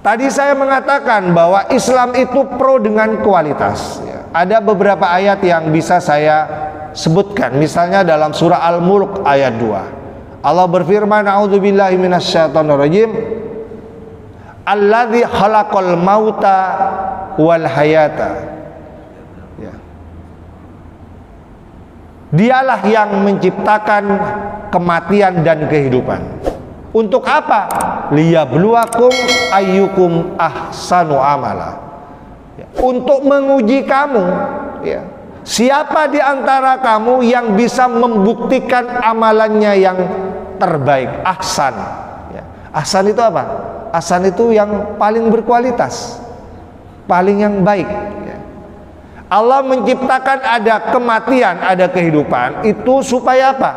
Tadi saya mengatakan bahwa Islam itu pro dengan kualitas. Ada beberapa ayat yang bisa saya sebutkan. Misalnya dalam surah Al-Mulk ayat 2. Allah berfirman, "A'udzubillahi minasyaitonirrajim. Alladzi khalaqal mauta wal hayata." Ya. Dialah yang menciptakan kematian dan kehidupan. Untuk apa? Liyabluwakum ayyukum ahsanu amala. Ya. Untuk menguji kamu, ya. Siapa di antara kamu yang bisa membuktikan amalannya yang terbaik, ahsan. Ya. Ahsan itu apa? Ahsan itu yang paling berkualitas, paling yang baik. Ya. Allah menciptakan ada kematian, ada kehidupan, itu supaya apa?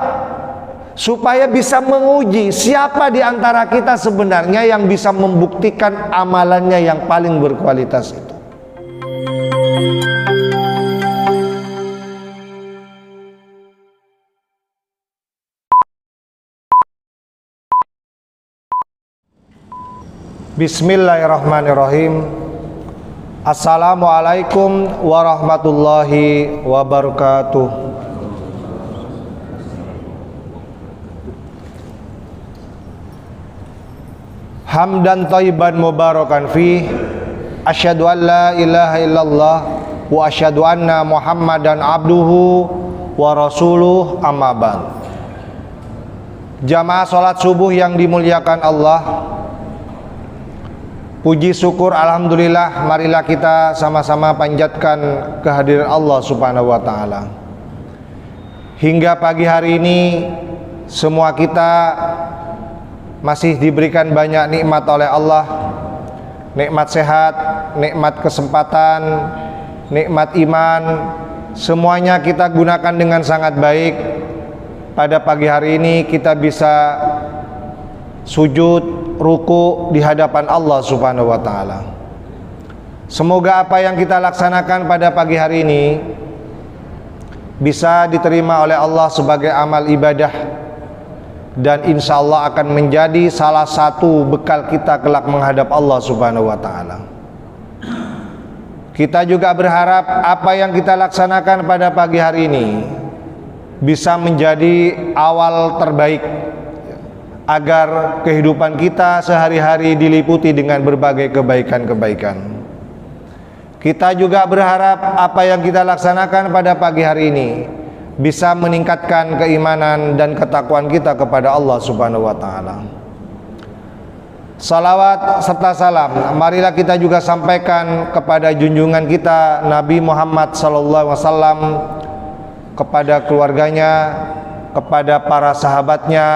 Supaya bisa menguji siapa di antara kita sebenarnya yang bisa membuktikan amalannya yang paling berkualitas itu. Bismillahirrahmanirrahim. Assalamualaikum warahmatullahi wabarakatuh. Hamdan thayyiban mubarakan fi. Asyhadu an la ilaha illallah wa asyhadu anna Muhammadan abduhu wa rasuluh, amma ba'd. Jamaah salat subuh yang dimuliakan Allah, puji syukur alhamdulillah, marilah kita sama-sama panjatkan kehadiran Allah Subhanahu wa taala. Hingga pagi hari ini semua kita masih diberikan banyak nikmat oleh Allah. Nikmat sehat, nikmat kesempatan, nikmat iman, semuanya kita gunakan dengan sangat baik. Pada pagi hari ini kita bisa sujud, ruku di hadapan Allah Subhanahu wa taala. Semoga apa yang kita laksanakan pada pagi hari ini bisa diterima oleh Allah sebagai amal ibadah, dan insya Allah akan menjadi salah satu bekal kita kelak menghadap Allah Subhanahu wa ta'ala. Kita juga berharap apa yang kita laksanakan pada pagi hari ini bisa menjadi awal terbaik agar kehidupan kita sehari-hari diliputi dengan berbagai kebaikan-kebaikan. Kita juga berharap apa yang kita laksanakan pada pagi hari ini bisa meningkatkan keimanan dan ketakwaan kita kepada Allah Subhanahu wa taala. Salawat serta salam marilah kita juga sampaikan kepada junjungan kita Nabi Muhammad sallallahu alaihi wasallam, kepada keluarganya, kepada para sahabatnya,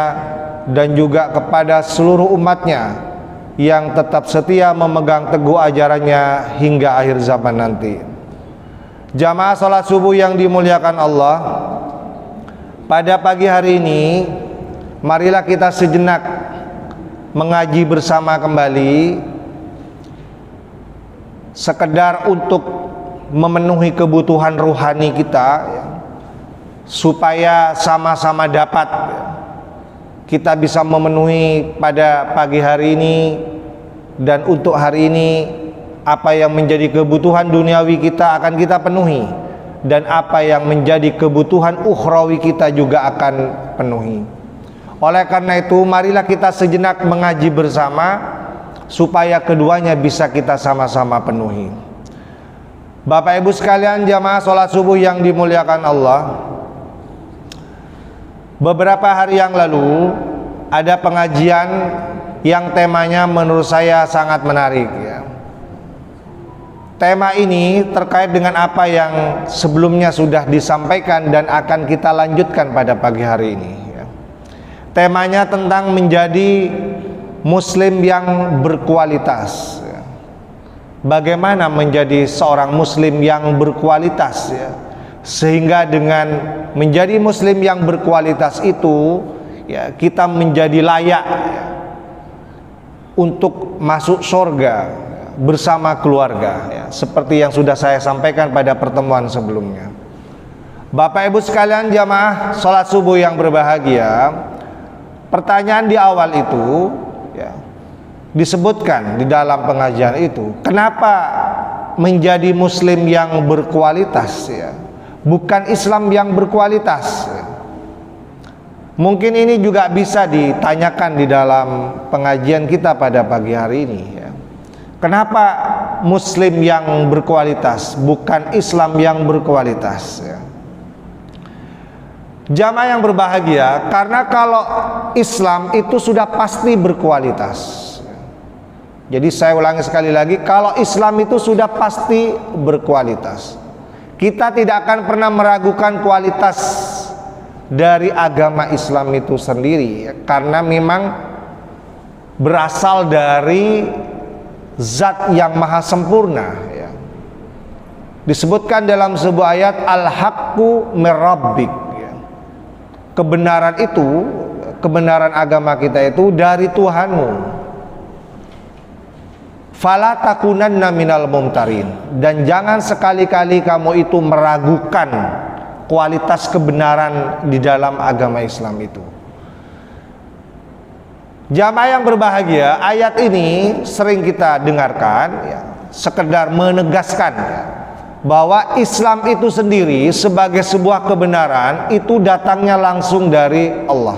dan juga kepada seluruh umatnya yang tetap setia memegang teguh ajarannya hingga akhir zaman nanti. Jamaah salat subuh yang dimuliakan Allah, pada pagi hari ini marilah kita sejenak mengaji bersama kembali, sekedar untuk memenuhi kebutuhan ruhani kita, supaya sama-sama dapat kita bisa memenuhi pada pagi hari ini. Dan untuk hari ini, apa yang menjadi kebutuhan duniawi kita akan kita penuhi, dan apa yang menjadi kebutuhan ukhrawi kita juga akan penuhi. Oleh karena itu, marilah kita sejenak mengaji bersama supaya keduanya bisa kita sama-sama penuhi. Bapak Ibu sekalian, jamaah sholat subuh yang dimuliakan Allah, beberapa hari yang lalu ada pengajian yang temanya menurut saya sangat menarik, ya. Tema ini terkait dengan apa yang sebelumnya sudah disampaikan dan akan kita lanjutkan pada pagi hari ini, ya. Temanya tentang menjadi muslim yang berkualitas, ya. Bagaimana menjadi seorang muslim yang berkualitas, ya. Sehingga dengan menjadi muslim yang berkualitas itu, ya, kita menjadi layak, ya, untuk masuk surga bersama keluarga, ya, seperti yang sudah saya sampaikan pada pertemuan sebelumnya. Bapak Ibu sekalian, jamaah sholat subuh yang berbahagia, pertanyaan di awal itu, ya, disebutkan di dalam pengajian itu, kenapa menjadi muslim yang berkualitas ya, bukan Islam yang berkualitas. Mungkin ini juga bisa ditanyakan di dalam pengajian kita pada pagi hari ini ya. Kenapa muslim yang berkualitas, bukan Islam yang berkualitas ya. Jamaah yang berbahagia, karena kalau Islam itu sudah pasti berkualitas. Jadi saya ulangi sekali lagi, kalau Islam itu sudah pasti berkualitas. Kita tidak akan pernah meragukan kualitas dari agama Islam itu sendiri, karena memang berasal dari Zat yang maha sempurna ya. Disebutkan dalam sebuah ayat, al-haqqu mir rabbik ya. Kebenaran itu, kebenaran agama kita itu dari Tuhanmu. Fala takunanna minal mumtarin, dan jangan sekali-kali kamu itu meragukan kualitas kebenaran di dalam agama Islam itu. Jamaah yang berbahagia, ayat ini sering kita dengarkan ya, sekedar menegaskan ya, bahwa Islam itu sendiri sebagai sebuah kebenaran itu datangnya langsung dari Allah,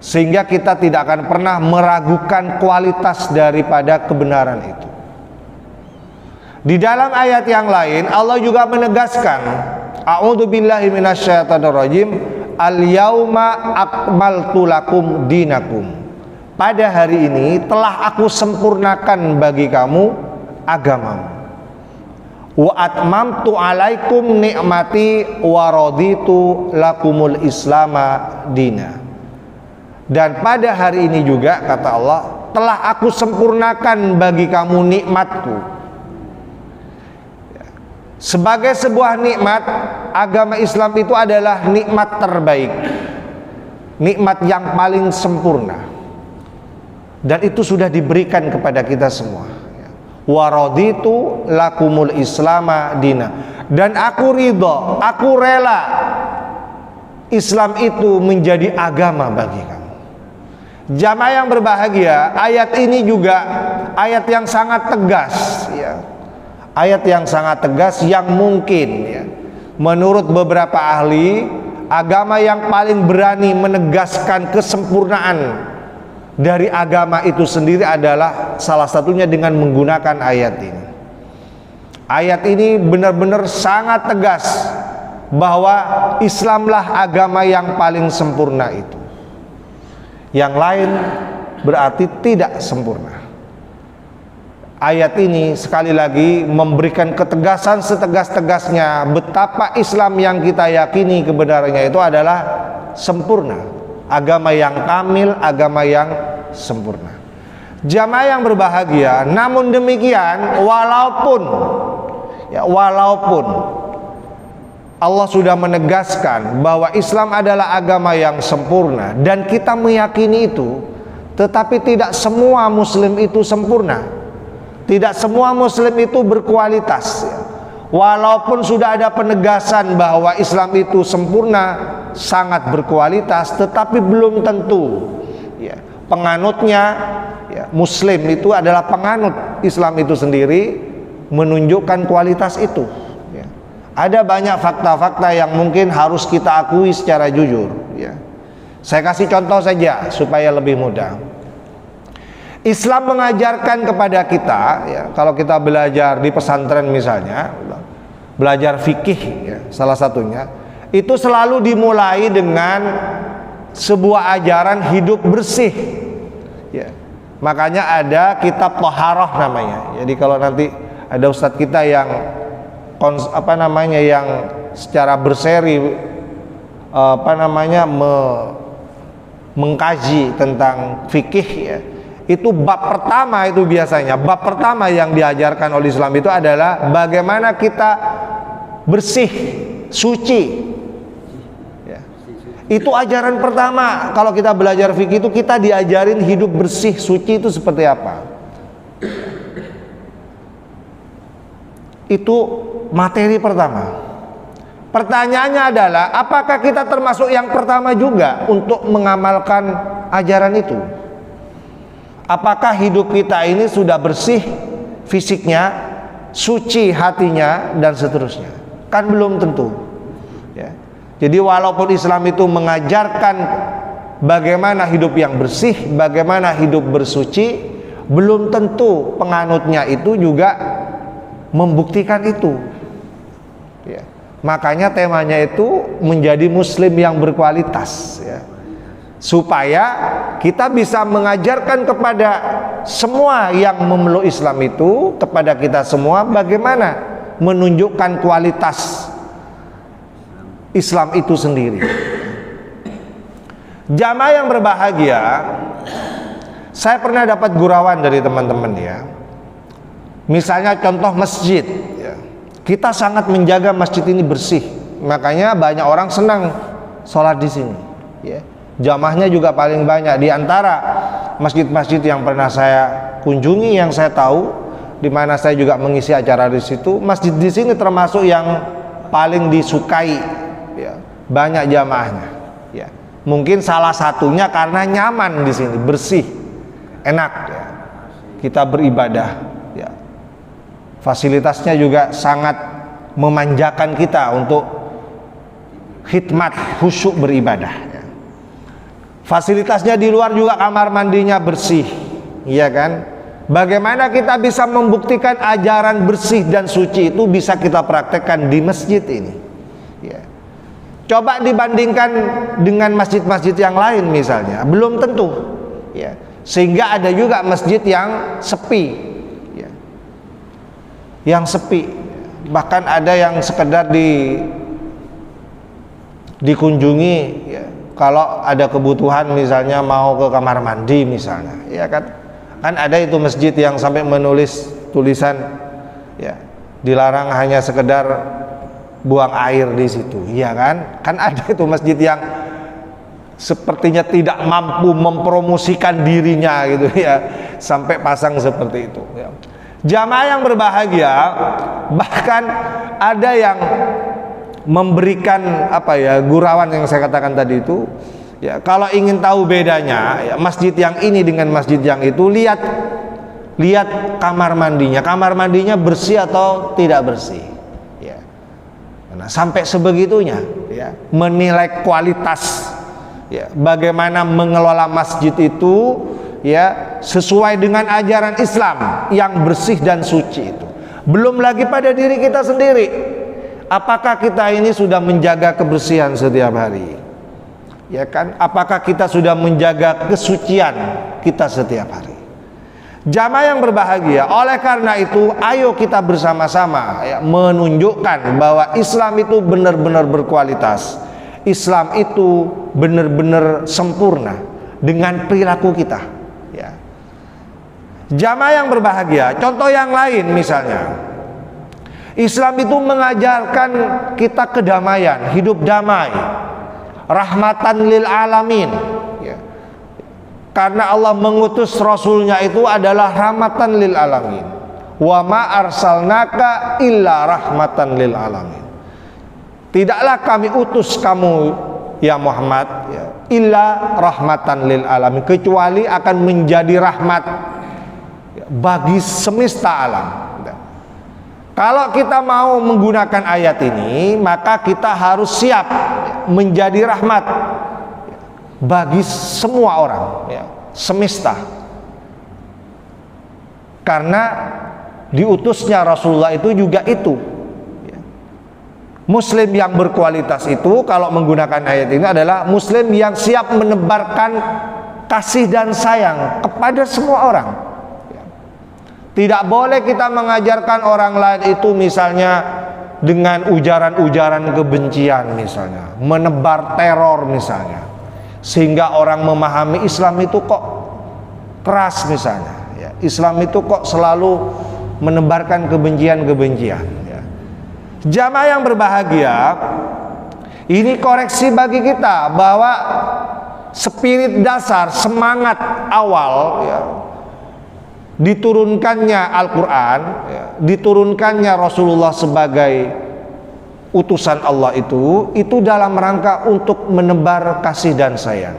sehingga kita tidak akan pernah meragukan kualitas daripada kebenaran itu. Di dalam ayat yang lain Allah juga menegaskan, a'udzubillahi minasyaitonirrajim, al-yauma akmaltu lakum dinakum, pada hari ini telah aku sempurnakan bagi kamu agamamu. Wa atmamtu alaikum ni'mati wa raditu lakumul islama dina. Dan pada hari ini juga kata Allah, telah aku sempurnakan bagi kamu nikmatku. Sebagai sebuah nikmat, agama Islam itu adalah nikmat terbaik, nikmat yang paling sempurna, dan itu sudah diberikan kepada kita semua. Wa raditu lakumul islama dina, dan aku ridho, aku rela Islam itu menjadi agama bagi kamu. Jamaah yang berbahagia, ayat ini juga ayat yang sangat tegas ya. Ayat yang sangat tegas yang mungkin ya, menurut beberapa ahli, agama yang paling berani menegaskan kesempurnaan dari agama itu sendiri adalah salah satunya dengan menggunakan ayat ini. Ayat ini benar-benar sangat tegas bahwa Islamlah agama yang paling sempurna itu. Yang lain berarti tidak sempurna. Ayat ini sekali lagi memberikan ketegasan setegas-tegasnya betapa Islam yang kita yakini kebenarannya itu adalah sempurna, agama yang kamil, agama yang sempurna. Jamaah yang berbahagia, namun demikian walaupun Allah sudah menegaskan bahwa Islam adalah agama yang sempurna dan kita meyakini itu, tetapi tidak semua muslim itu sempurna. Tidak semua muslim itu berkualitas. Walaupun sudah ada penegasan bahwa Islam itu sempurna, sangat berkualitas, tetapi belum tentu ya, penganutnya ya, muslim itu adalah penganut Islam itu sendiri menunjukkan kualitas itu ya. Ada banyak fakta-fakta yang mungkin harus kita akui secara jujur ya. Saya kasih contoh saja supaya lebih mudah. Islam mengajarkan kepada kita ya, kalau kita belajar di pesantren misalnya, belajar fikih ya, salah satunya itu selalu dimulai dengan sebuah ajaran hidup bersih ya. Makanya ada kitab Thaharah namanya. Jadi kalau nanti ada ustadz kita yang yang secara berseri mengkaji tentang fikih ya, itu bab pertama itu biasanya bab pertama yang diajarkan oleh Islam itu adalah bagaimana kita bersih, suci ya. Itu ajaran pertama. Kalau kita belajar fikih itu kita diajarin hidup bersih, suci itu seperti apa. Itu materi pertama. Pertanyaannya adalah apakah kita termasuk yang pertama juga untuk mengamalkan ajaran itu? Apakah hidup kita ini sudah bersih fisiknya, suci hatinya, dan seterusnya? Kan belum tentu ya. Jadi walaupun Islam itu mengajarkan bagaimana hidup yang bersih, bagaimana hidup bersuci, belum tentu penganutnya itu juga membuktikan itu ya. Makanya temanya itu menjadi muslim yang berkualitas ya, supaya kita bisa mengajarkan kepada semua yang memeluk Islam itu, kepada kita semua, bagaimana menunjukkan kualitas Islam itu sendiri. Jamaah yang berbahagia, saya pernah dapat gurauan dari teman-teman ya. Misalnya contoh masjid ya. Kita sangat menjaga masjid ini bersih, makanya banyak orang senang sholat di sini ya. Jamaahnya juga paling banyak. Di antara masjid-masjid yang pernah saya kunjungi, yang saya tahu, di mana saya juga mengisi acara di situ, masjid di sini termasuk yang paling disukai ya, banyak jamaahnya ya. Mungkin salah satunya karena nyaman di sini, bersih, enak ya, kita beribadah ya. Fasilitasnya juga sangat memanjakan kita untuk khidmat, khusyuk beribadah ya. Fasilitasnya di luar juga, kamar mandinya bersih, iya kan? Bagaimana kita bisa membuktikan ajaran bersih dan suci itu bisa kita praktekkan di masjid ini ya. Coba dibandingkan dengan masjid-masjid yang lain misalnya, belum tentu ya. Sehingga ada juga masjid yang sepi ya. Yang sepi, bahkan ada yang sekedar dikunjungi ya, kalau ada kebutuhan, misalnya mau ke kamar mandi misalnya ya kan ada itu masjid yang sampai menulis tulisan ya, dilarang hanya sekedar buang air di situ ya kan ada itu masjid yang sepertinya tidak mampu mempromosikan dirinya gitu ya, sampai pasang seperti itu ya. Jamaah yang berbahagia, bahkan ada yang memberikan gurauan yang saya katakan tadi itu ya. Kalau ingin tahu bedanya ya, masjid yang ini dengan masjid yang itu, lihat kamar mandinya bersih atau tidak bersih ya. Nah, sampai sebegitunya ya, menilai kualitas ya, bagaimana mengelola masjid itu ya, sesuai dengan ajaran Islam yang bersih dan suci itu. Belum lagi pada diri kita sendiri, apakah kita ini sudah menjaga kebersihan setiap hari ya kan? Apakah kita sudah menjaga kesucian kita setiap hari? Jamaah yang berbahagia, oleh karena itu ayo kita bersama-sama ya, menunjukkan bahwa Islam itu benar-benar berkualitas, Islam itu benar-benar sempurna dengan perilaku kita ya. Jamaah yang berbahagia, contoh yang lain misalnya, Islam itu mengajarkan kita kedamaian, hidup damai, rahmatan lil alamin ya. Karena Allah mengutus Rasulnya itu adalah rahmatan lil alamin. Wa ma arsalnaka illa rahmatan lil alamin. Tidaklah kami utus kamu ya Muhammad ya, illa rahmatan lil alamin, kecuali akan menjadi rahmat ya, bagi semesta alam. Kalau kita mau menggunakan ayat ini, maka kita harus siap menjadi rahmat bagi semua orang ya, semesta. Karena diutusnya Rasulullah itu juga itu ya. Muslim yang berkualitas itu kalau menggunakan ayat ini adalah muslim yang siap menebarkan kasih dan sayang kepada semua orang. Tidak boleh kita mengajarkan orang lain itu misalnya dengan ujaran-ujaran kebencian misalnya, menebar teror misalnya, sehingga orang memahami Islam itu kok keras misalnya ya. Islam itu kok selalu menebarkan kebencian-kebencian ya. Jamaah yang berbahagia, ini koreksi bagi kita bahwa spirit dasar, semangat awal ya, diturunkannya Al-Quran ya, diturunkannya Rasulullah sebagai utusan Allah itu dalam rangka untuk menebar kasih dan sayang.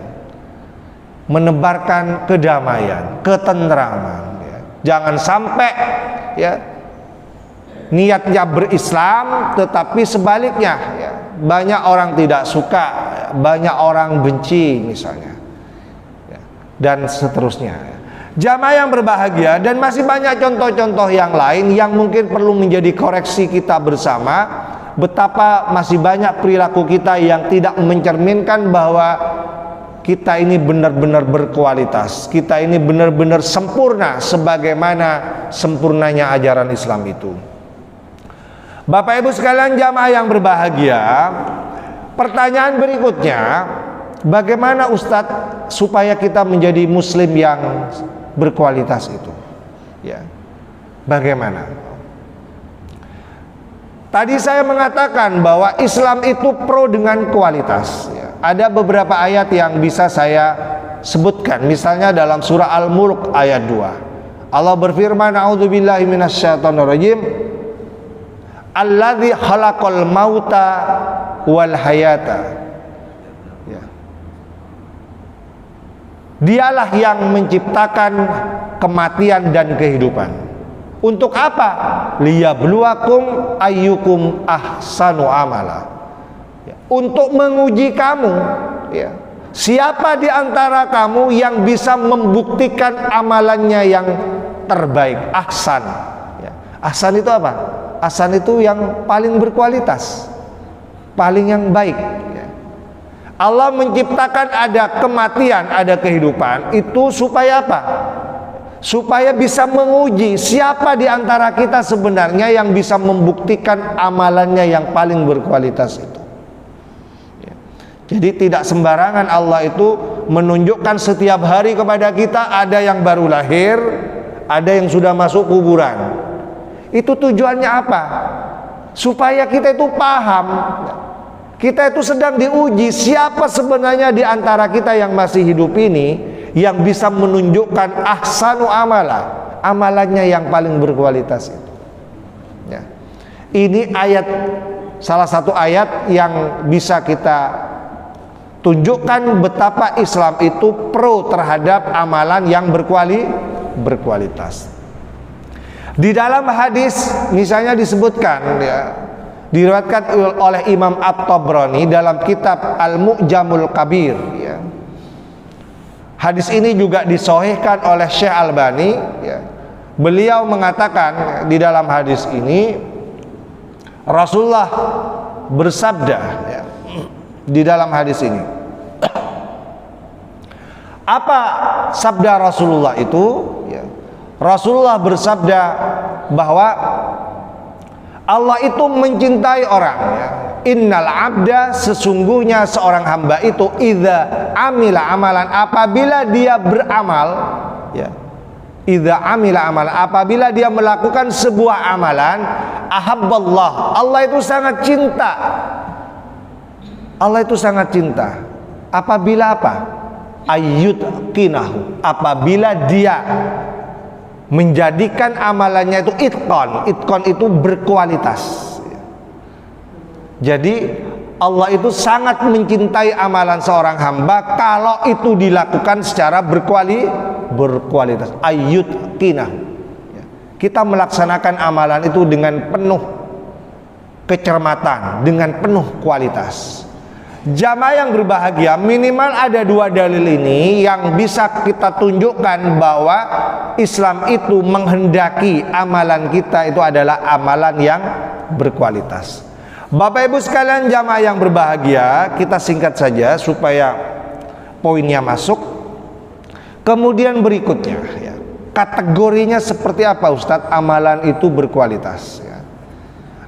menebarkan kedamaian, ketentraman. Ya. Jangan sampai ya niatnya berislam tetapi sebaliknya ya, banyak orang tidak suka, ya, banyak orang benci misalnya, ya, dan seterusnya. Jamaah yang berbahagia, dan masih banyak contoh-contoh yang lain yang mungkin perlu menjadi koreksi kita bersama, betapa masih banyak perilaku kita yang tidak mencerminkan bahwa kita ini benar-benar berkualitas, kita ini benar-benar sempurna sebagaimana sempurnanya ajaran Islam itu. Bapak Ibu sekalian jamaah yang berbahagia, pertanyaan berikutnya, bagaimana Ustadz supaya kita menjadi muslim yang berkualitas itu? Ya, bagaimana? Tadi saya mengatakan bahwa Islam itu pro dengan kualitas. Ya, ada beberapa ayat yang bisa saya sebutkan, misalnya dalam surah Al-Mulk ayat 2. Allah berfirman, "A'udzubillahi minasyaitonirrajim. Alladzi khalaqal mauta wal hayata." Ya. Dialah yang menciptakan kematian dan kehidupan. Untuk apa? Liyabluwakum ayyukum ahsanu amala. Ya. Untuk menguji kamu, ya. Siapa di antara kamu yang bisa membuktikan amalannya yang terbaik, ahsan. Ya. Ahsan itu apa? Ahsan itu yang paling berkualitas, paling yang baik. Ya. Allah menciptakan ada kematian, ada kehidupan, itu supaya apa? Supaya bisa menguji siapa di antara kita sebenarnya yang bisa membuktikan amalannya yang paling berkualitas itu. Ya. Jadi tidak sembarangan Allah itu menunjukkan setiap hari kepada kita, ada yang baru lahir, ada yang sudah masuk kuburan. Itu tujuannya apa? Supaya kita itu paham, kita itu sedang diuji siapa sebenarnya di antara kita yang masih hidup ini yang bisa menunjukkan ahsanu amala, amalannya yang paling berkualitas itu. Ya. Ini ayat, salah satu ayat yang bisa kita tunjukkan betapa Islam itu pro terhadap amalan yang berkualitas. Di dalam hadis misalnya disebutkan, ya, diriwayatkan oleh Imam At-Tabrani dalam kitab Al-Mu'jamul Kabir, ya. Hadis ini juga disahihkan oleh Syekh Albani, ya. Beliau mengatakan di dalam hadis ini Rasulullah bersabda, ya, di dalam hadis ini. Apa sabda Rasulullah itu? Ya. Rasulullah bersabda bahwa Allah itu mencintai orang, ya. Innal abda, sesungguhnya seorang hamba itu idza amila amalan, apabila dia beramal, ya. Idza amila amalan, apabila dia melakukan sebuah amalan, ahabballah, Allah itu sangat cinta. Allah itu sangat cinta. Apabila apa? Ayyutqinahu, apabila dia menjadikan amalannya itu itqon. Itqon itu berkualitas. Jadi Allah itu sangat mencintai amalan seorang hamba kalau itu dilakukan secara berkualitas. Ayyutqinahu. Kita melaksanakan amalan itu dengan penuh kecermatan, dengan penuh kualitas. Jamaah yang berbahagia, minimal ada dua dalil ini yang bisa kita tunjukkan bahwa Islam itu menghendaki amalan kita itu adalah amalan yang berkualitas. Bapak Ibu sekalian jamaah yang berbahagia, kita singkat saja supaya poinnya masuk. Kemudian berikutnya, ya, kategorinya seperti apa Ustadz amalan itu berkualitas, ya.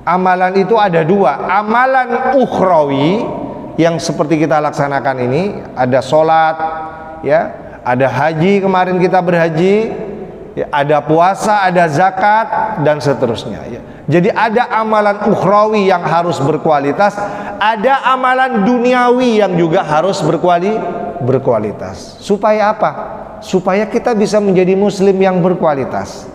Amalan itu ada dua, amalan ukhrawi yang seperti kita laksanakan ini, ada sholat, ya, ada haji, kemarin kita berhaji, ya, ada puasa, ada zakat, dan seterusnya, ya. Jadi ada amalan ukhrawi yang harus berkualitas, ada amalan duniawi yang juga harus berkualitas. Supaya apa? Supaya kita bisa menjadi muslim yang berkualitas.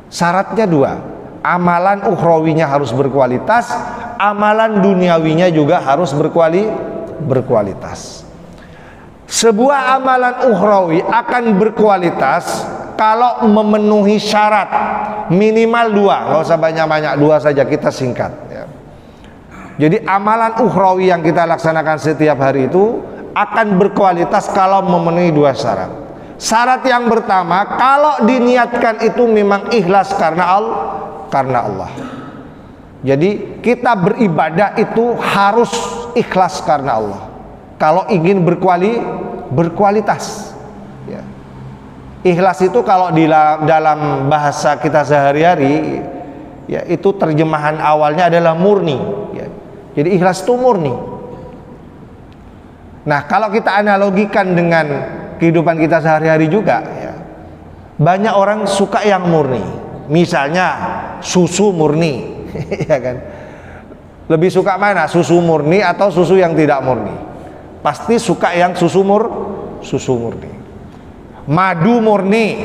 Syaratnya dua, amalan ukhrawinya harus berkualitas, amalan duniawinya juga harus berkualitas. Sebuah amalan ukhrawi akan berkualitas kalau memenuhi syarat minimal 2, nggak usah banyak-banyak, 2 saja, kita singkat ya. Jadi amalan ukhrawi yang kita laksanakan setiap hari itu akan berkualitas kalau memenuhi 2 syarat. Syarat yang pertama, kalau diniatkan itu memang ikhlas karena Allah. Jadi kita beribadah itu harus ikhlas karena Allah kalau ingin berkualitas ya. Ikhlas itu kalau di dalam bahasa kita sehari-hari ya, itu terjemahan awalnya adalah murni ya. Jadi ikhlas itu murni. Nah, kalau kita analogikan dengan kehidupan kita sehari-hari juga ya, banyak orang suka yang murni. Misalnya susu murni ya kan. Lebih suka mana? Susu murni atau susu yang tidak murni? Pasti suka yang susu murni. Madu murni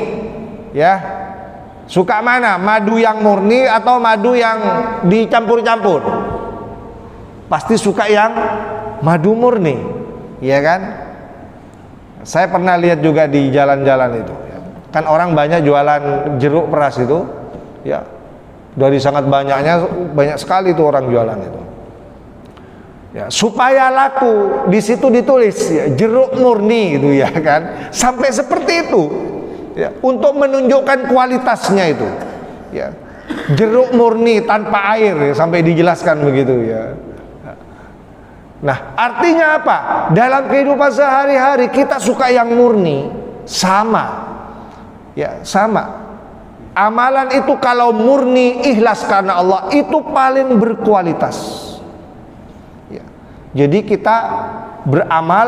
ya, suka mana? Madu yang murni atau madu yang dicampur-campur? Pasti suka yang madu murni ya kan. Saya pernah lihat juga di jalan-jalan itu ya. Kan orang banyak jualan jeruk peras itu ya, dari sangat banyaknya, banyak sekali tuh orang jualan itu ya, supaya laku di situ ditulis ya, jeruk murni itu ya kan, sampai seperti itu ya, untuk menunjukkan kualitasnya itu ya, jeruk murni tanpa air ya, sampai dijelaskan begitu ya. Nah, artinya apa? Dalam kehidupan sehari-hari kita suka yang murni, sama ya, sama. Amalan itu kalau murni ikhlas karena Allah itu paling berkualitas. Jadi kita beramal,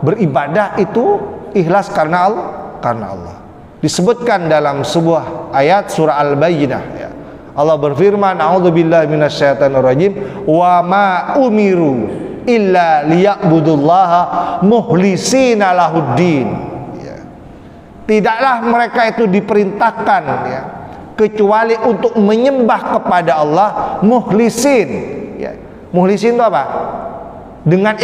beribadah itu ikhlas karena Allah. Disebutkan dalam sebuah ayat surah Al-Bayyinah ya. Allah berfirman, a'udzubillahi minasyaitonirrajim, wa ma umiru illa liya'budullaha mukhlisina lahuddin ya. Tidaklah mereka itu diperintahkan ya, kecuali untuk menyembah kepada Allah mukhlisin ya. Mukhlisin itu apa? Dengan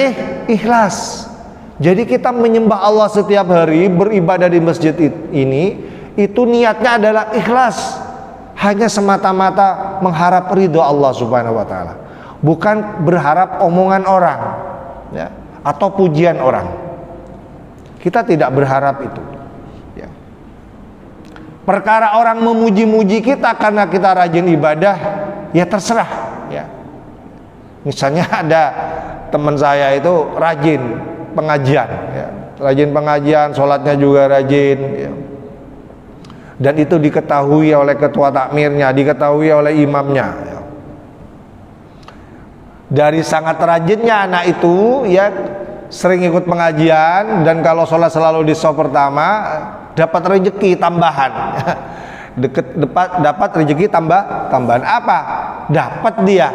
ikhlas. Jadi kita menyembah Allah setiap hari, beribadah di masjid ini, itu niatnya adalah ikhlas, hanya semata-mata mengharap ridho Allah Subhanahu wa taala, bukan berharap omongan orang ya, atau pujian orang. Kita tidak berharap itu ya. Perkara orang memuji-muji kita karena kita rajin ibadah, ya terserah ya. Misalnya ada teman saya itu rajin pengajian ya, rajin pengajian, sholatnya juga rajin ya. Dan itu diketahui oleh ketua takmirnya, diketahui oleh imamnya ya. Dari sangat rajinnya anak itu ya, sering ikut pengajian, dan kalau sholat selalu di shaf pertama, dapat rezeki tambahan dapat rezeki tambahan apa? Dapat dia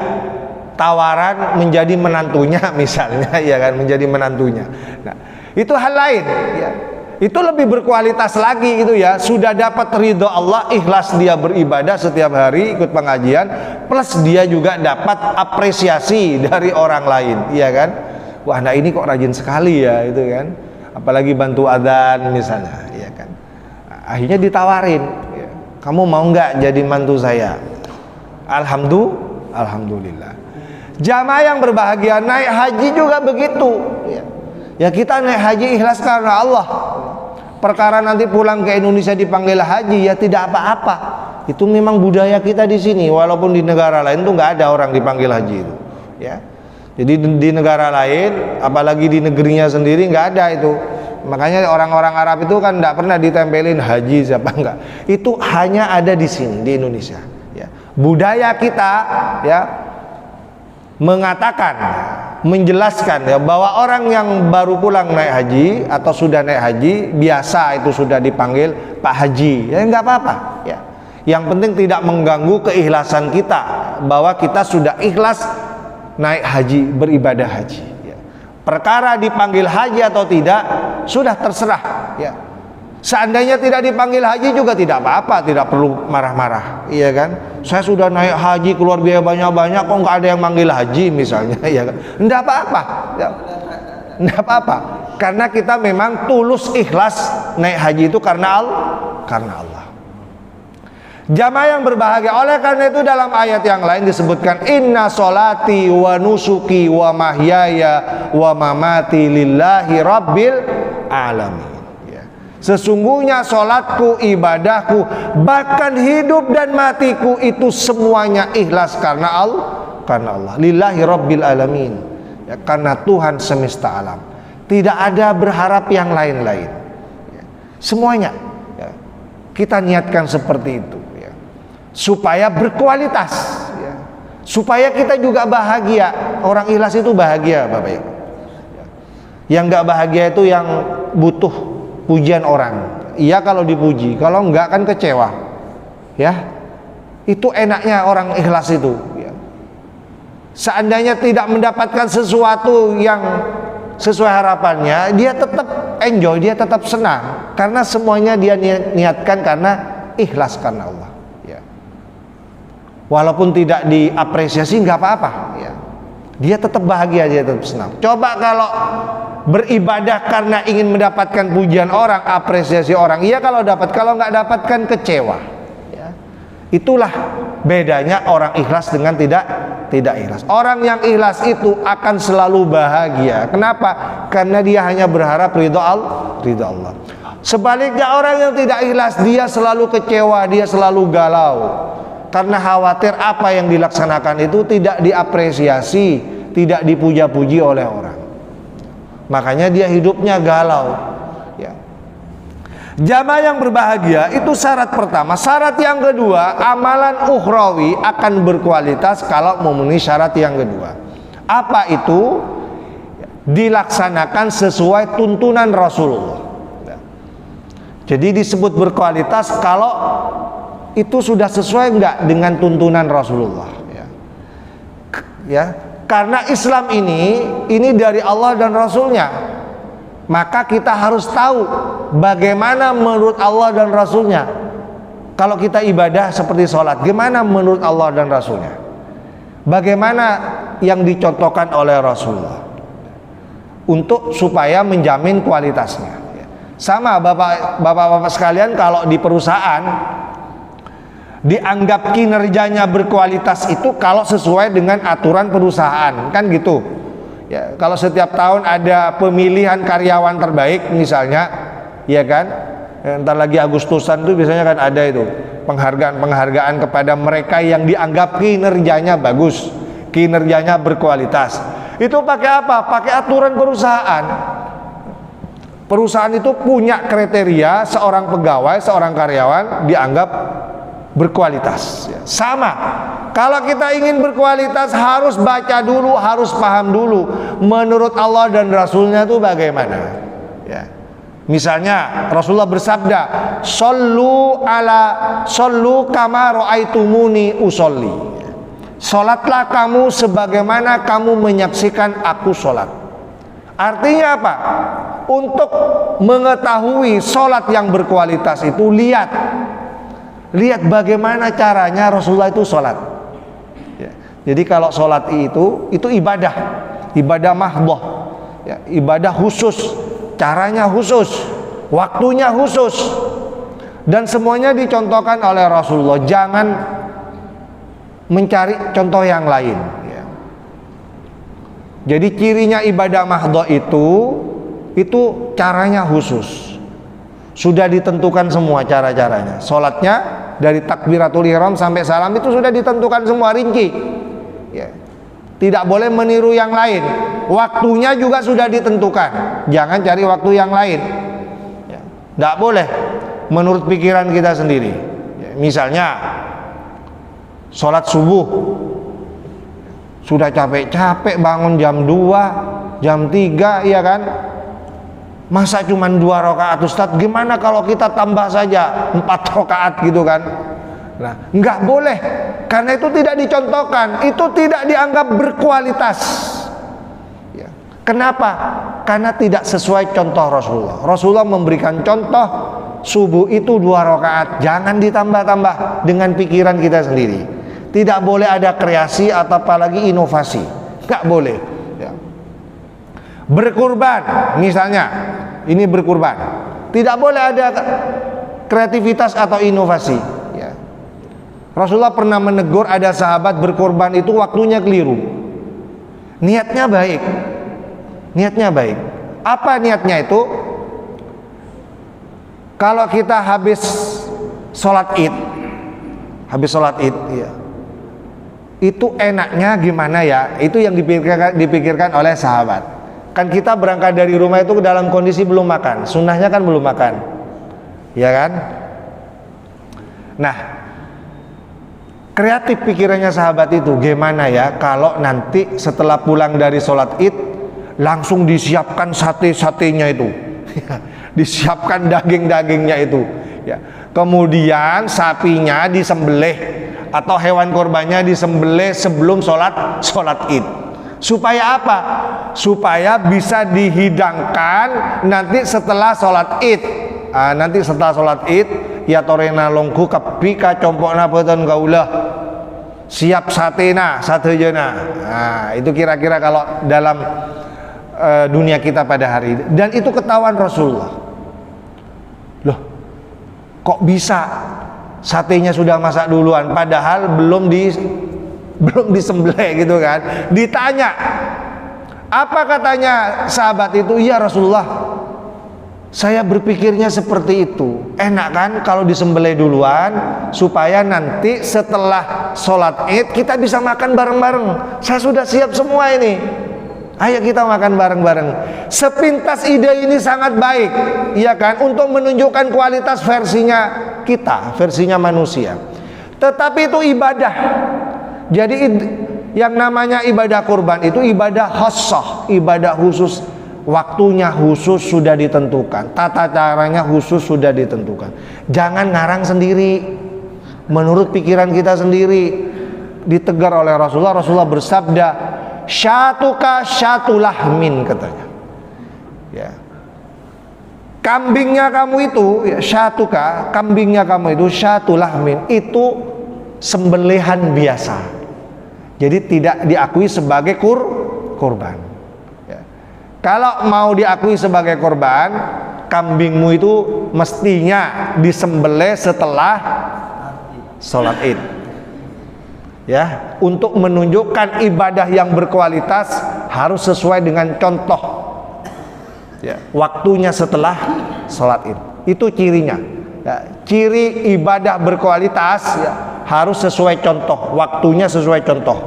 tawaran menjadi menantunya misalnya ya kan, menjadi menantunya. Nah, itu hal lain ya. Itu lebih berkualitas lagi gitu ya. Sudah dapat ridho Allah, ikhlas dia beribadah setiap hari, ikut pengajian, plus dia juga dapat apresiasi dari orang lain, iya kan? Wah, nah ini kok rajin sekali ya, itu kan. Apalagi bantu adzan misalnya, iya kan. Akhirnya ditawarin, ya, kamu mau nggak jadi mantu saya? Alhamdulillah. Jamaah yang berbahagia, naik haji juga begitu ya, kita naik haji ikhlas karena Allah. Perkara nanti pulang ke Indonesia dipanggil haji, ya tidak apa-apa, itu memang budaya kita di sini. Walaupun di negara lain tuh nggak ada orang dipanggil haji itu ya. Jadi di negara lain, apalagi di negerinya sendiri, nggak ada itu. Makanya orang-orang Arab itu kan nggak pernah ditempelin haji siapa, enggak. Itu hanya ada di sini, di Indonesia ya. Budaya kita ya mengatakan, menjelaskan ya, bahwa orang yang baru pulang naik haji atau sudah naik haji biasa itu sudah dipanggil Pak Haji, ya nggak apa-apa ya. Yang penting tidak mengganggu keikhlasan kita, bahwa kita sudah ikhlas naik haji, beribadah haji ya. Perkara dipanggil haji atau tidak sudah terserah ya. Seandainya tidak dipanggil haji juga tidak apa-apa, tidak perlu marah-marah, iya kan? Saya sudah naik haji, keluar biaya banyak-banyak, kok nggak ada yang manggil haji misalnya, iya kan? Enggak apa-apa. Ya. Enggak apa-apa. Karena kita memang tulus ikhlas naik haji itu karena Allah. Jamaah yang berbahagia, oleh karena itu dalam ayat yang lain disebutkan inna sholati wa nusuki wa mahyaya wa mamati lillahi rabbil alamin. Sesungguhnya sholatku, ibadahku, bahkan hidup dan matiku itu semuanya ikhlas karena Allah. Lillahi rabbil alamin. Ya, karena Tuhan semesta alam. Tidak ada berharap yang lain-lain. Ya, semuanya ya, kita niatkan seperti itu. Ya, supaya berkualitas. Ya, supaya kita juga bahagia. Orang ikhlas itu bahagia, Bapak Ibu. Ya, yang nggak bahagia itu yang butuh pujian orang. Iya kalau dipuji, kalau enggak kan kecewa. Ya, itu enaknya orang ikhlas itu. Ya. Seandainya tidak mendapatkan sesuatu yang sesuai harapannya, dia tetap enjoy, dia tetap senang, karena semuanya dia niatkan karena ikhlas karena Allah. Ya. Walaupun tidak diapresiasi nggak apa-apa. Ya. Dia tetap bahagia, dia tetap senang. Coba kalau beribadah karena ingin mendapatkan pujian orang, apresiasi orang, iya kalau dapat, kalau nggak dapatkan kecewa. Ya. Itulah bedanya orang ikhlas dengan tidak ikhlas. Orang yang ikhlas itu akan selalu bahagia. Kenapa? Karena dia hanya berharap ridho Allah. Sebaliknya orang yang tidak ikhlas, dia selalu kecewa, dia selalu galau, karena khawatir apa yang dilaksanakan itu tidak diapresiasi, tidak dipuja-puji oleh orang. Makanya dia hidupnya galau. Ya. Jamaah yang berbahagia itu syarat pertama. Syarat yang kedua, amalan ukhrawi akan berkualitas kalau memenuhi syarat yang kedua. Apa itu? Dilaksanakan sesuai tuntunan Rasulullah. Ya. Jadi disebut berkualitas kalau itu sudah sesuai enggak dengan tuntunan Rasulullah. Ya. Ya. Karena Islam ini dari Allah dan Rasulnya, maka kita harus tahu bagaimana menurut Allah dan Rasulnya. Kalau kita ibadah seperti sholat, gimana menurut Allah dan Rasulnya? Bagaimana yang dicontohkan oleh Rasulullah untuk supaya menjamin kualitasnya. Sama bapak-bapak sekalian, kalau di perusahaan dianggap kinerjanya berkualitas itu kalau sesuai dengan aturan perusahaan, kan gitu ya. Kalau setiap tahun ada pemilihan karyawan terbaik misalnya, ya kan, ntar lagi Agustusan tuh biasanya kan ada itu penghargaan kepada mereka yang dianggap kinerjanya bagus, kinerjanya berkualitas. Itu pakai apa? Pakai aturan perusahaan. Perusahaan itu punya kriteria seorang pegawai, seorang karyawan dianggap berkualitas. Sama, kalau kita ingin berkualitas harus baca dulu, harus paham dulu menurut Allah dan Rasulnya itu bagaimana. Ya. Misalnya Rasulullah bersabda, Sallu kama ra'aitumuni usolli. Sholatlah kamu sebagaimana kamu menyaksikan aku sholat. Artinya apa? Untuk mengetahui sholat yang berkualitas itu lihat bagaimana caranya Rasulullah itu sholat. Ya. Jadi kalau sholat itu ibadah mahdhah, ya, ibadah khusus, caranya khusus, waktunya khusus, dan semuanya dicontohkan oleh Rasulullah. Jangan mencari contoh yang lain. Ya. Jadi cirinya ibadah mahdhah itu caranya khusus. Sudah ditentukan semua cara-caranya. Sholatnya dari takbiratul ihram sampai salam itu sudah ditentukan semua rinci. Ya. Tidak boleh meniru yang lain. Waktunya juga sudah ditentukan. Jangan cari waktu yang lain. Ya. Tidak boleh menurut pikiran kita sendiri. Ya. Misalnya sholat subuh, sudah capek-capek bangun jam 2, jam 3, ya kan? Masa cuma 2 rakaat Ustaz, gimana kalau kita tambah saja 4 rakaat gitu kan? Nah, nggak boleh, karena itu tidak dicontohkan, itu tidak dianggap berkualitas. Ya. Kenapa? Karena tidak sesuai contoh Rasulullah. Rasulullah memberikan contoh subuh itu 2 rakaat, jangan ditambah-tambah dengan pikiran kita sendiri. Tidak boleh ada kreasi atau apalagi inovasi, nggak boleh. Ya. Berkurban, misalnya, ini berkurban. Tidak boleh ada kreativitas atau inovasi. Ya. Rasulullah pernah menegur ada sahabat berkorban itu waktunya keliru. Niatnya baik. Niatnya baik. Apa niatnya itu? Kalau kita habis sholat id, ya, itu enaknya gimana ya? Itu yang dipikirkan oleh sahabat. Kan kita berangkat dari rumah itu dalam kondisi belum makan. Sunnahnya kan belum makan, ya kan? Nah, kreatif pikirannya sahabat itu, gimana ya kalau nanti setelah pulang dari sholat id langsung disiapkan sate-satenya itu, disiapkan daging-dagingnya itu, ya. Kemudian sapinya disembelih atau hewan korbannya disembelih sebelum sholat id. Supaya apa? Supaya bisa dihidangkan nanti setelah sholat id. Nanti setelah sholat id, ya torena longku kepika compokna boten gaulah. Siap satena, satejana. Nah, itu kira-kira kalau dalam dunia kita pada hari ini. Dan itu ketahuan Rasulullah. Loh, kok bisa satenya sudah masak duluan padahal belum disembelih gitu kan? Ditanya, apa katanya sahabat itu? Iya Rasulullah, saya berpikirnya seperti itu. Enak kan kalau disembelih duluan supaya nanti setelah sholat id kita bisa makan bareng-bareng. Saya sudah siap semua ini. Ayo kita makan bareng-bareng. Sepintas ide ini sangat baik, iya kan, untuk menunjukkan kualitas versinya kita, versinya manusia. Tetapi itu ibadah. Jadi yang namanya ibadah kurban itu ibadah khassah, ibadah khusus. Waktunya khusus sudah ditentukan, tata caranya khusus sudah ditentukan. Jangan ngarang sendiri menurut pikiran kita sendiri. Ditegur oleh Rasulullah. Rasulullah bersabda, syatuka syatulahmin, katanya, ya, kambingnya kamu itu, ya, syatuka, kambingnya kamu itu syatulahmin, itu sembelihan biasa, jadi tidak diakui sebagai kurban. Ya. Kalau mau diakui sebagai kurban, kambingmu itu mestinya disembelih setelah sholat id. Ya, untuk menunjukkan ibadah yang berkualitas harus sesuai dengan contoh. Ya, waktunya setelah sholat id. Itu cirinya. Ya, ciri ibadah berkualitas, ya, harus sesuai contoh, waktunya sesuai contoh,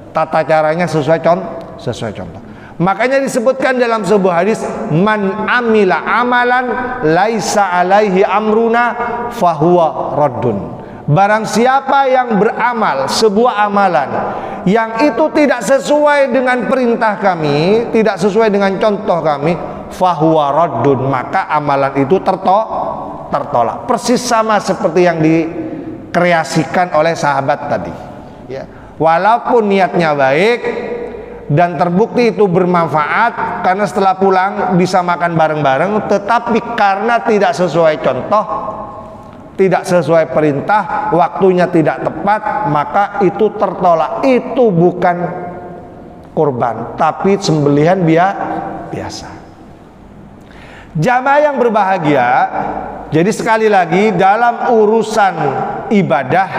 tata caranya sesuai contoh. Makanya disebutkan dalam sebuah hadis, man amila amalan laisa alaihi amruna fahuwa raddun. Barang siapa yang beramal sebuah amalan yang itu tidak sesuai dengan perintah kami, tidak sesuai dengan contoh kami, fahuwa raddun, maka amalan itu tertolak. Persis sama seperti yang dikreasikan oleh sahabat tadi, ya. Walaupun niatnya baik dan terbukti itu bermanfaat karena setelah pulang bisa makan bareng-bareng, tetapi karena tidak sesuai contoh, tidak sesuai perintah, waktunya tidak tepat, maka itu tertolak. Itu bukan kurban, tapi sembelihan biasa. Jamaah yang berbahagia, jadi sekali lagi dalam urusan ibadah,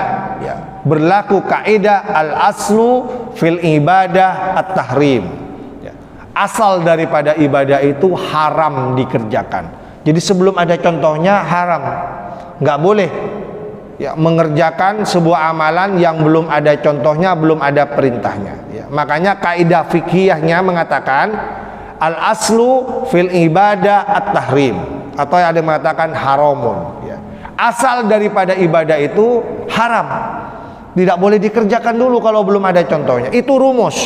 ya, berlaku kaidah al-aslu fil ibadah at-tahrim. Ya. Asal daripada ibadah itu haram dikerjakan. Jadi sebelum ada contohnya haram. Nggak boleh, ya, mengerjakan sebuah amalan yang belum ada contohnya, belum ada perintahnya, ya. Makanya kaidah fikihnya mengatakan al aslu fil ibadah at-tahrim, atau ada yang mengatakan haramun, ya. Asal daripada ibadah itu haram, tidak boleh dikerjakan dulu kalau belum ada contohnya. Itu rumus,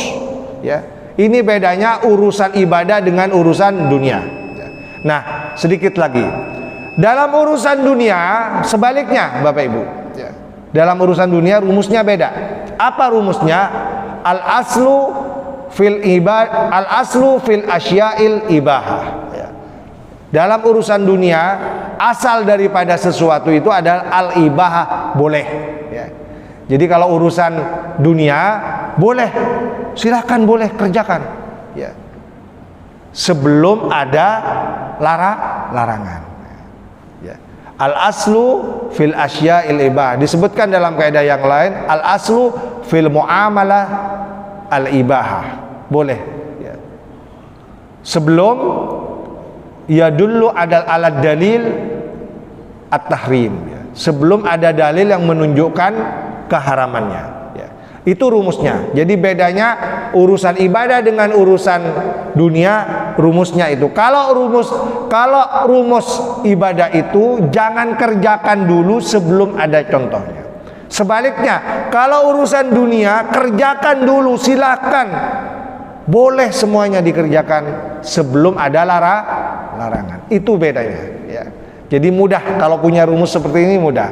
ya. Ini bedanya urusan ibadah dengan urusan dunia, ya. Nah, sedikit lagi. Dalam urusan dunia sebaliknya, Bapak Ibu, ya. Dalam urusan dunia rumusnya beda. Apa rumusnya? Al aslu fil asyail ibahah, ya. Dalam urusan dunia asal daripada sesuatu itu adalah al ibahah, boleh, ya. Jadi kalau urusan dunia boleh, silahkan boleh kerjakan, ya. sebelum ada larangan. Ya. Al aslu fil asya'il ibah, disebutkan dalam kaidah yang lain, al aslu fil muamalah al ibahah, boleh. Ya. Sebelum ya dulu ada alat dalil at-tahrim, ya. Sebelum ada dalil yang menunjukkan keharamannya, ya. Itu rumusnya. Jadi bedanya urusan ibadah dengan urusan dunia, rumusnya itu. Kalau rumus ibadah itu jangan kerjakan dulu sebelum ada contohnya. Sebaliknya, kalau urusan dunia kerjakan dulu, silahkan. Boleh semuanya dikerjakan sebelum ada larangan. Itu bedanya, ya. Jadi mudah kalau punya rumus seperti ini, mudah.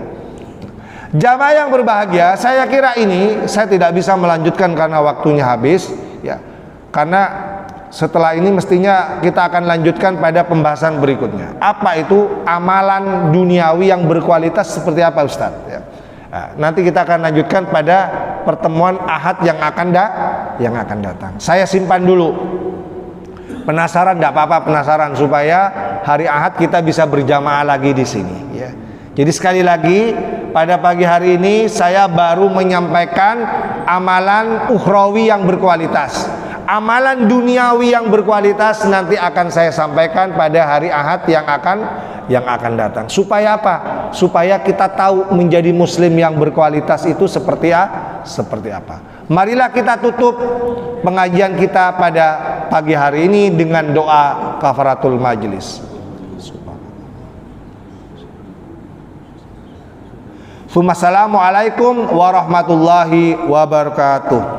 Jamaah yang berbahagia, saya kira ini saya tidak bisa melanjutkan karena waktunya habis, ya. Karena setelah ini mestinya kita akan lanjutkan pada pembahasan berikutnya. Apa itu amalan duniawi yang berkualitas seperti apa, Ustadz? Ya. Nah, nanti kita akan lanjutkan pada pertemuan Ahad yang akan datang. Saya simpan dulu. Penasaran, tidak apa-apa penasaran, supaya hari Ahad kita bisa berjamaah lagi di sini, ya. Jadi sekali lagi, pada pagi hari ini saya baru menyampaikan amalan ukhrawi yang berkualitas. Amalan duniawi yang berkualitas nanti akan saya sampaikan pada hari Ahad yang akan datang. Supaya apa? Supaya kita tahu menjadi muslim yang berkualitas itu seperti apa. Marilah kita tutup pengajian kita pada pagi hari ini dengan doa kafaratul majlis. Assalamualaikum warahmatullahi wabarakatuh.